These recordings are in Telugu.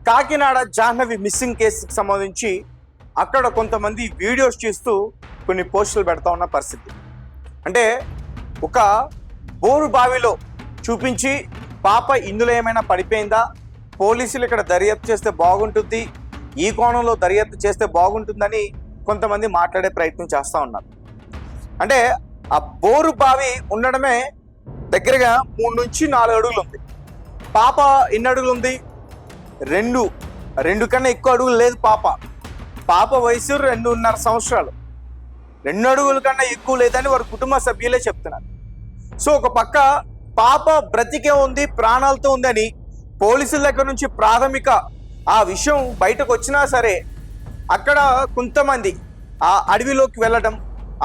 కాకినాడ జాహ్నవి మిస్సింగ్ కేసుకి సంబంధించి అక్కడ కొంతమంది వీడియోస్ చేస్తూ కొన్ని పోస్టులు పెడతా ఉన్న పరిస్థితి. అంటే ఒక బోరు బావిలో చూపించి పాప ఇందులో ఏమైనా పడిపోయిందా, పోలీసులు ఇక్కడ దర్యాప్తు చేస్తే బాగుంటుంది, ఈ కోణంలో దర్యాప్తు చేస్తే బాగుంటుందని కొంతమంది మాట్లాడే ప్రయత్నం చేస్తూ ఉన్నారు. అంటే ఆ బోరు బావి ఉండడమే దగ్గరగా 3 నుంచి 4 అడుగులు ఉంది. పాప ఎన్ని అడుగులు ఉంది? రెండు కన్నా ఎక్కువ అడుగులు లేదు. పాప వయసు 2.5 సంవత్సరాలు. 2 అడుగుల కన్నా ఎక్కువ లేదని వారి కుటుంబ సభ్యులే చెప్తున్నారు. సో ఒక పక్క పాప బ్రతికే ఉంది, ప్రాణాలతో ఉందని పోలీసుల దగ్గర నుంచి ప్రాథమిక ఆ విషయం బయటకు వచ్చినా సరే అక్కడ కొంతమంది ఆ అడవిలోకి వెళ్ళడం,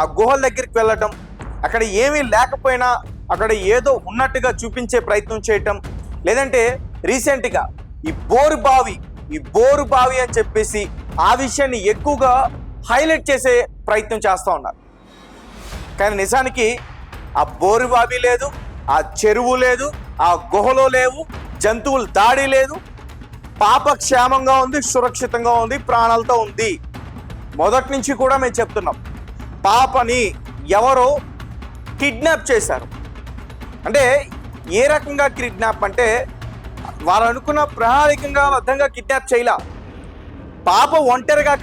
ఆ గుహల దగ్గరికి వెళ్ళడం, అక్కడ ఏమీ లేకపోయినా అక్కడ ఏదో ఉన్నట్టుగా చూపించే ప్రయత్నం చేయటం, లేదంటే రీసెంట్గా ఈ బోరు బావి అని చెప్పేసి ఆ విషయాన్ని ఎక్కువగా హైలైట్ చేసే ప్రయత్నం చేస్తూ ఉన్నారు. కానీ నిజానికి ఆ బోరు బావి లేదు, ఆ చెరువు లేదు, ఆ గుహలో లేవు, జంతువుల దాడి లేదు. పాప క్షేమంగా ఉంది, సురక్షితంగా ఉంది, ప్రాణాలతో ఉంది. మొదటి నుంచి కూడా మేము చెప్తున్నాం, పాపని ఎవరో కిడ్నాప్ చేశారు. అంటే ఏ రకంగా కిడ్నాప్ అంటే వారు అనుకున్న ప్రణాళికంగా బద్ధంగా కిడ్నాప్ చేయలా. పాప ఒంటరిగా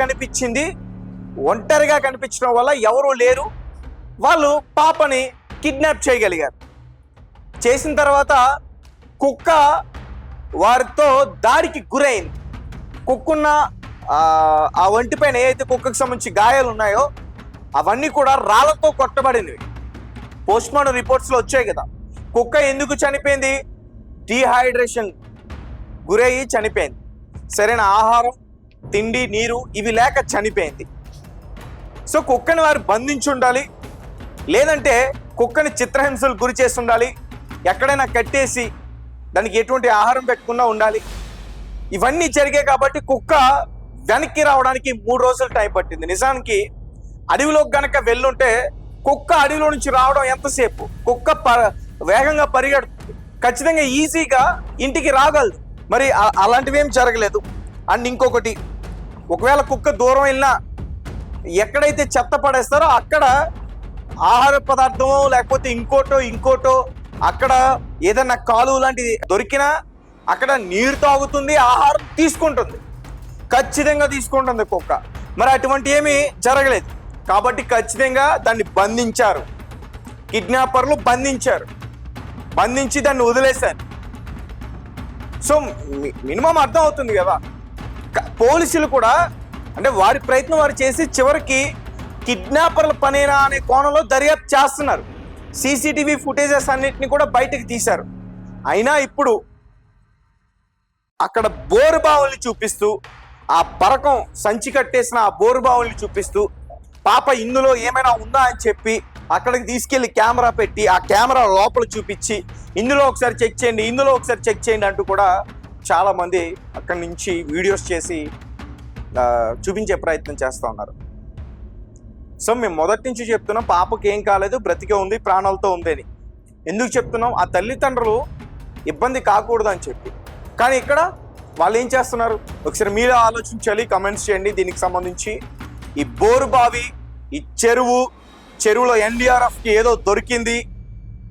కనిపించడం వల్ల ఎవరూ లేరు, వాళ్ళు పాపని కిడ్నాప్ చేయగలిగారు. చేసిన తర్వాత కుక్క వారితో దాడికి గురైంది. కుక్కున్న ఆ ఒంటిపైన ఏదైతే కుక్కకు సంబంధించి గాయాలు ఉన్నాయో అవన్నీ కూడా రాళ్లతో కొట్టబడినవి. పోస్ట్మార్టం రిపోర్ట్స్లో వచ్చాయి కదా. కుక్క ఎందుకు చనిపోయింది? డీహైడ్రేషన్ గురయ్యి చనిపోయింది. సరైన ఆహారం, తిండి, నీరు ఇవి లేక చనిపోయింది. సో కుక్కని వారు బంధించి ఉండాలి, లేదంటే కుక్కని చిత్రహింసలు గురి చేసి ఉండాలి, ఎక్కడైనా కట్టేసి దానికి ఎటువంటి ఆహారం పెట్టకుండా ఉండాలి. ఇవన్నీ జరిగాయి కాబట్టి కుక్క వెనక్కి రావడానికి 3 రోజులు టైం పట్టింది. నిజానికి అడవిలోకి గనక వెళ్ళుంటే కుక్క అడవిలో నుంచి రావడం ఎంతసేపు? కుక్క వేగంగా పరిగెడుతుంది, ఖచ్చితంగా ఈజీగా ఇంటికి రాగలదు. మరి అలాంటివి ఏం జరగలేదు. అండ్ ఇంకొకటి, ఒకవేళ కుక్క దూరం వెళ్ళినా ఎక్కడైతే చెత్త పడేస్తారో అక్కడ ఆహార పదార్థమో లేకపోతే ఇంకోటో అక్కడ ఏదైనా కాలువ లాంటిది దొరికినా అక్కడ నీరు తాగుతుంది, ఆహారం తీసుకుంటుంది, ఖచ్చితంగా తీసుకుంటుంది కుక్క. మరి అటువంటి ఏమీ జరగలేదు కాబట్టి ఖచ్చితంగా దాన్ని బంధించారు, కిడ్నాపర్లు బంధించి దాన్ని వదిలేశారు. సో మినిమం అర్థం అవుతుంది కదా. పోలీసులు కూడా అంటే వారి ప్రయత్నం వారు చేసి చివరికి కిడ్నాపర్ల పనేనా అనే కోణంలో దర్యాప్తు చేస్తున్నారు. సీసీటీవీ ఫుటేజెస్ అన్నిటిని కూడా బయటకు తీశారు. అయినా ఇప్పుడు అక్కడ బోరు బావుల్ని చూపిస్తూ, ఆ పరకం సంచి కట్టేసిన ఆ బోరు బావుల్ని చూపిస్తూ, పాప ఇందులో ఏమైనా ఉందా అని చెప్పి అక్కడికి తీసుకెళ్లి కెమెరా పెట్టి ఆ కెమెరా లోపల చూపించి ఇందులో ఒకసారి చెక్ చేయండి అంటూ కూడా చాలామంది అక్కడి నుంచి వీడియోస్ చేసి చూపించే ప్రయత్నం చేస్తూ ఉన్నారు. సో మేము మొదటి నుంచి చెప్తున్నాం, పాపకి ఏం కాలేదు, బ్రతికే ఉంది, ప్రాణాలతో ఉంది అని. ఎందుకు చెప్తున్నాం? ఆ తల్లిదండ్రులు ఇబ్బంది కాకూడదు అని చెప్పి. కానీ ఇక్కడ వాళ్ళు ఏం చేస్తున్నారు ఒకసారి మీరు ఆలోచించాలి, కమెంట్స్ చేయండి. దీనికి సంబంధించి ఈ బోరు బావి, ఈ చెరువులో ఎన్డీఆర్ఎఫ్కి ఏదో దొరికింది,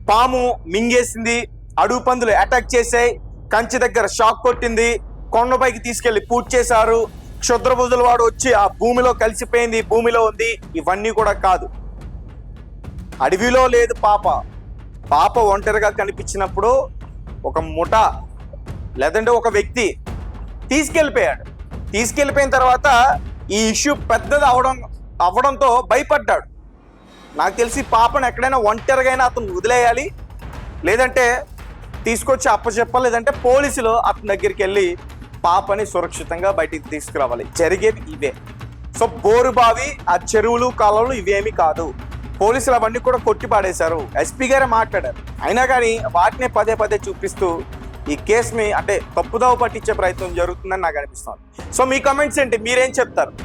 పాము మింగేసింది, అడుగు పందులు అటాక్ చేసాయి, కంచి దగ్గర షాక్ కొట్టింది, కొండపైకి తీసుకెళ్లి పూర్తి చేశారు, క్షుద్రబుద్ధుల వాడు వచ్చి ఆ భూమిలో కలిసిపోయింది, భూమిలో ఉంది. ఇవన్నీ కూడా కాదు. అడవిలో లేదు పాప ఒంటరిగా కనిపించినప్పుడు ఒక ముఠా లేదంటే ఒక వ్యక్తి తీసుకెళ్ళిపోయిన తర్వాత ఈ ఇష్యూ పెద్దది అవడంతో భయపడ్డాడు. నాకు తెలిసి పాపను ఎక్కడైనా ఒంటరిగా అతను వదిలేయాలి, లేదంటే తీసుకొచ్చి అప్పచెప్పాలి, లేదంటే పోలీసులు అతని దగ్గరికి వెళ్ళి పాపని సురక్షితంగా బయటికి తీసుకురావాలి. జరిగేవి ఇవే. సో బోరు బావి, ఆ చెరువులు, కాలువలు ఇవేమీ కాదు. పోలీసులు అవన్నీ కూడా కొట్టి పాడేశారు. ఎస్పీ గారే మాట్లాడారు. అయినా కానీ వాటినే పదే చూపిస్తూ ఈ కేసుని అంటే తప్పుదోవ పట్టించే ప్రయత్నం జరుగుతుందని నాకు అనిపిస్తుంది. సో మీ కమెంట్స్ ఏంటి? మీరేం చెప్తారు?